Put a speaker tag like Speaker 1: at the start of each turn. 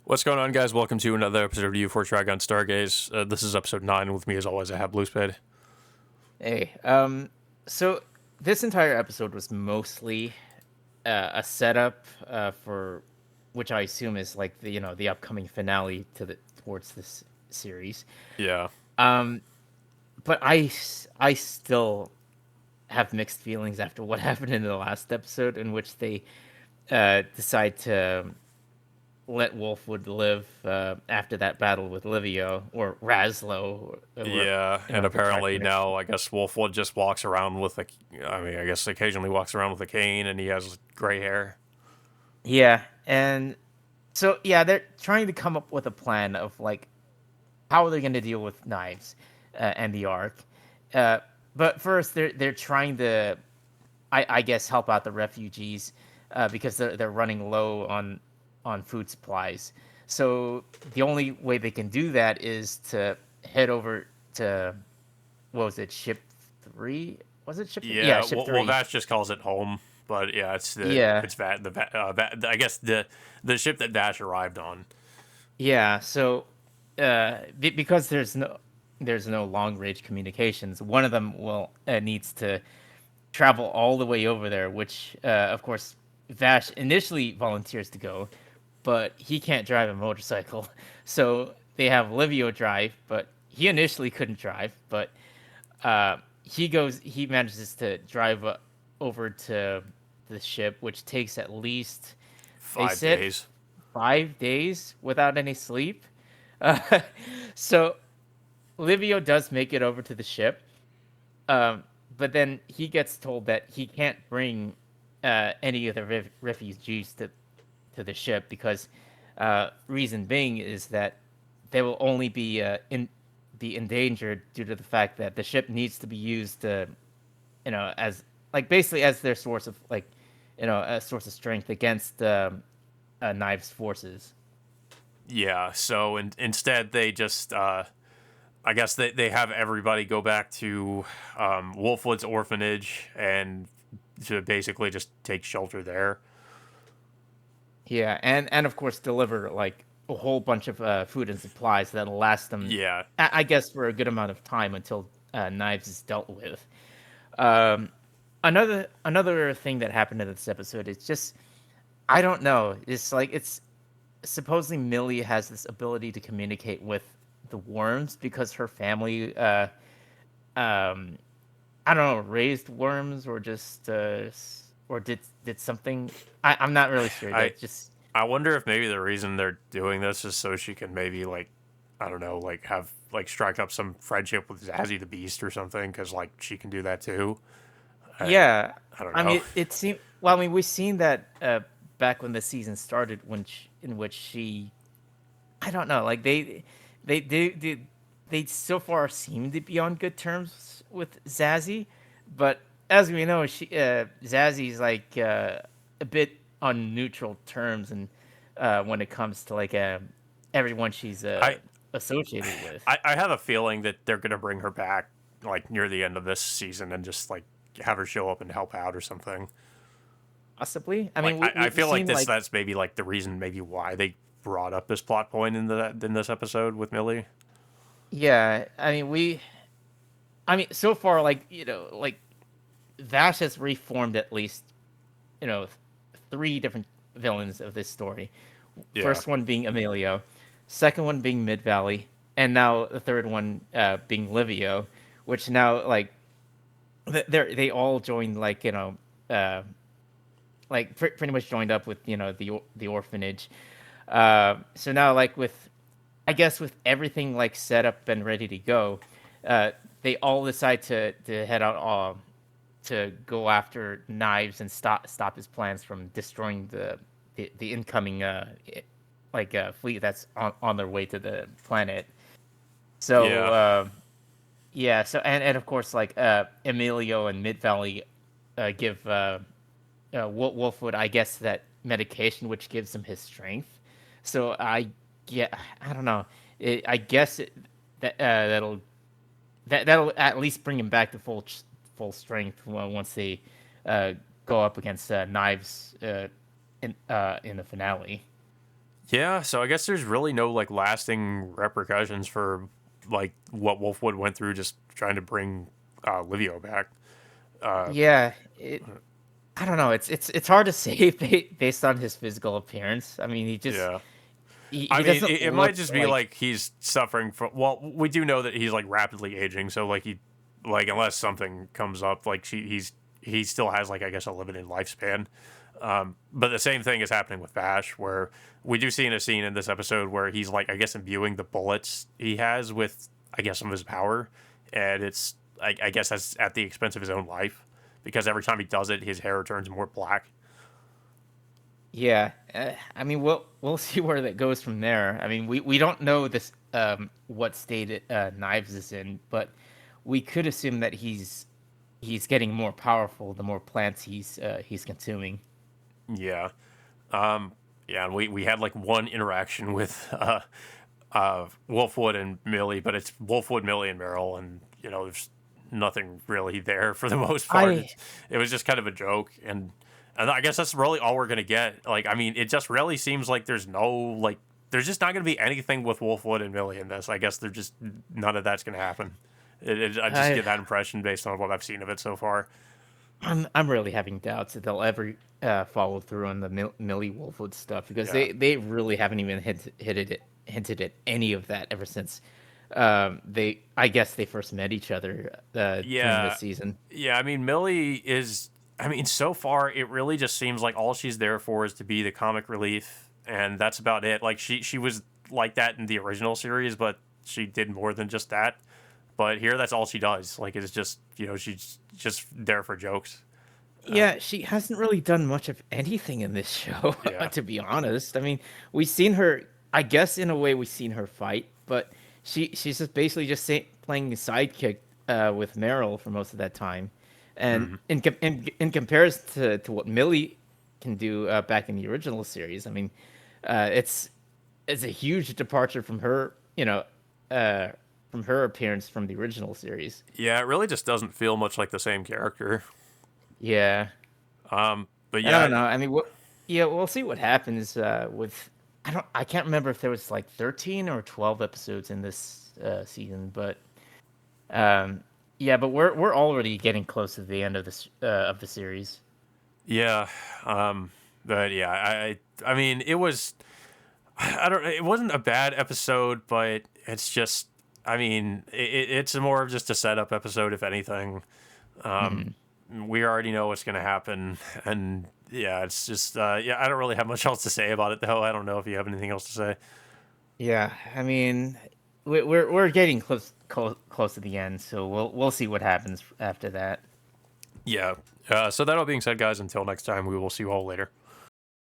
Speaker 1: What's going on, guys? Welcome to another episode of U4 Trigun Stargaze. This is episode 9. With me, as always, I have Bluespade.
Speaker 2: Hey, so this entire episode was mostly a setup for, which I assume is like the upcoming finale towards this series.
Speaker 1: Yeah.
Speaker 2: Um, but I still have mixed feelings after what happened in the last episode, in which they decide to let Wolfwood live after that battle with Livio or Raslo, or
Speaker 1: Yeah, and
Speaker 2: the correct
Speaker 1: apparently
Speaker 2: mix.
Speaker 1: now, I guess Wolfwood just walks around with a. I guess occasionally walks around with a cane and he has gray hair.
Speaker 2: Yeah, and so yeah, they're trying to come up with a plan of like how are they going to deal with knives and the Ark. Uh, but first, they're trying to, I guess, help out the refugees because they're running low on food supplies. So the only way they can do that is to head over to, what was it, ship 3? Was it ship 3? Yeah,
Speaker 1: Yeah,
Speaker 2: ship
Speaker 1: well,
Speaker 2: 3.
Speaker 1: Vash just calls it home, but yeah,
Speaker 2: Yeah,
Speaker 1: it's I guess the ship that Vash arrived on.
Speaker 2: yeah. So because there's no long range communications, one of them will needs to travel all the way over there, which of course Vash initially volunteers to go, but he can't drive a motorcycle. So they have Livio drive, but he initially couldn't drive, but he manages to drive over to the ship, which takes at least, they
Speaker 1: Five
Speaker 2: said,
Speaker 1: days.
Speaker 2: 5 days without any sleep. Uh, so Livio does make it over to the ship, um, but then he gets told that he can't bring any of the refugees to the ship because reason being is that they will only be endangered due to the fact that the ship needs to be used to, as like basically as their source of like, a source of strength against Knives' forces.
Speaker 1: Yeah, so instead they just I guess they have everybody go back to Wolfwood's orphanage and to basically just take shelter there.
Speaker 2: Yeah, and of course deliver like a whole bunch of food and supplies that'll last them,
Speaker 1: Yeah,
Speaker 2: I guess, for a good amount of time until Knives is dealt with. Um, another thing that happened in this episode is just, I don't know. It's like it's supposedly Millie has this ability to communicate with the worms because her family, um, I don't know, raised worms or just or did something. I'm not really sure.
Speaker 1: I
Speaker 2: That just
Speaker 1: I wonder if maybe the reason they're doing this is so she can maybe like I don't know like have like strike up some friendship with Zazzy the Beast or something because like she can do that too. I
Speaker 2: Yeah,
Speaker 1: I don't
Speaker 2: I
Speaker 1: know.
Speaker 2: mean, it seemed. Well, I mean, we've seen that back when the season started, in which she, I don't know, like they so far seem to be on good terms with Zazzy, but as we know, Zazzy's like a bit on neutral terms, and when it comes to like everyone she's
Speaker 1: I
Speaker 2: associated with.
Speaker 1: I have a feeling that they're gonna bring her back like near the end of this season and just like have her show up and help out or something.
Speaker 2: Possibly. I
Speaker 1: Like
Speaker 2: mean,
Speaker 1: I
Speaker 2: we've
Speaker 1: feel like
Speaker 2: seen like.
Speaker 1: that's maybe like the reason maybe why they brought up this plot point in this episode with Millie.
Speaker 2: Yeah, so far, like, like Vash has reformed at least, you know, three different villains of this story.
Speaker 1: Yeah.
Speaker 2: First one being Emilio, second one being Mid Valley, and now the third one being Livio, which now like they all joined, like, uh, like pretty much joined up with the orphanage. So now, like, with, I guess, with everything like set up and ready to go, uh, they all decide to head out to go after Knives and stop his plans from destroying the incoming fleet that's on their way to the planet. So
Speaker 1: Yeah.
Speaker 2: yeah, so and of course, like, Emilio and Mid Valley give Wolfwood, I guess, that medication which gives him his strength. So I don't know. I guess that'll at least bring him back to full strength once they uh, go up against Knives in the finale.
Speaker 1: Yeah, so I guess there's really no like lasting repercussions for like what Wolfwood went through just trying to bring Livio back. Uh,
Speaker 2: Yeah, I don't know. It's hard to say based on his physical appearance. I mean,
Speaker 1: yeah. I
Speaker 2: he
Speaker 1: mean,
Speaker 2: doesn't
Speaker 1: it might
Speaker 2: look
Speaker 1: just be
Speaker 2: like.
Speaker 1: like he's suffering from. Well, we do know that he's like rapidly aging, so like like unless something comes up, like he still has like I guess a limited lifespan. But the same thing is happening with Bash, where we do see in a scene in this episode where he's like I guess imbuing the bullets he has with I guess some of his power, and it's I guess that's at the expense of his own life because every time he does it, his hair turns more black.
Speaker 2: Yeah, I mean, we'll see where that goes from there. I mean, we don't know this what state Knives is in, but we could assume that he's getting more powerful the more plants he's consuming.
Speaker 1: Yeah. Um, yeah, and we had like one interaction with Wolfwood and Millie, but it's Wolfwood, Millie, and Meryl, and there's nothing really there for the most part.
Speaker 2: I
Speaker 1: It was just kind of a joke, and I guess that's really all we're gonna get. Like, I mean, it just really seems like there's no like there's just not gonna be anything with Wolfwood and Millie in this. I guess they're just none of that's gonna happen. I just
Speaker 2: I
Speaker 1: get that impression based on what I've seen of it so far.
Speaker 2: I'm really having doubts that they'll ever follow through on the Millie Wolfwood stuff because
Speaker 1: Yeah,
Speaker 2: they really haven't even hinted at any of that ever since they I guess they first met each other during this
Speaker 1: yeah,
Speaker 2: season.
Speaker 1: yeah. I mean, Millie is. I mean, so far it really just seems like all she's there for is to be the comic relief, and that's about it. Like she was like that in the original series, but she did more than just that. But here, that's all she does. Like it's just she's just there for jokes. Uh,
Speaker 2: Yeah, she hasn't really done much of anything in this show,
Speaker 1: yeah,
Speaker 2: to be honest. I mean, we've seen her, I guess in a way we've seen her fight, but she's just basically just playing sidekick with Meryl for most of that time. And
Speaker 1: hmm
Speaker 2: in comparison to what Millie can do back in the original series, I mean, uh, it's it's a huge departure from her, uh, from her appearance from the original series.
Speaker 1: yeah. It really just doesn't feel much like the same character.
Speaker 2: Yeah.
Speaker 1: But
Speaker 2: I
Speaker 1: yeah,
Speaker 2: don't know. I mean, yeah, we'll see what happens with. I can't remember if there was like 13 or 12 episodes in this season, but um, yeah, but we're already getting close to the end of the series.
Speaker 1: yeah. But yeah, I mean, it was. I don't. It wasn't a bad episode, but it's just. I mean, it's more of just a setup episode, if anything. Um,
Speaker 2: Hmm.
Speaker 1: we already know what's going to happen, and yeah, it's just. Yeah, I don't really have much else to say about it, though. I don't know if you have anything else to say.
Speaker 2: Yeah, I mean, we're getting close to the end, so we'll see what happens after that.
Speaker 1: Yeah. So that all being said, guys, until next time, we will see you all later.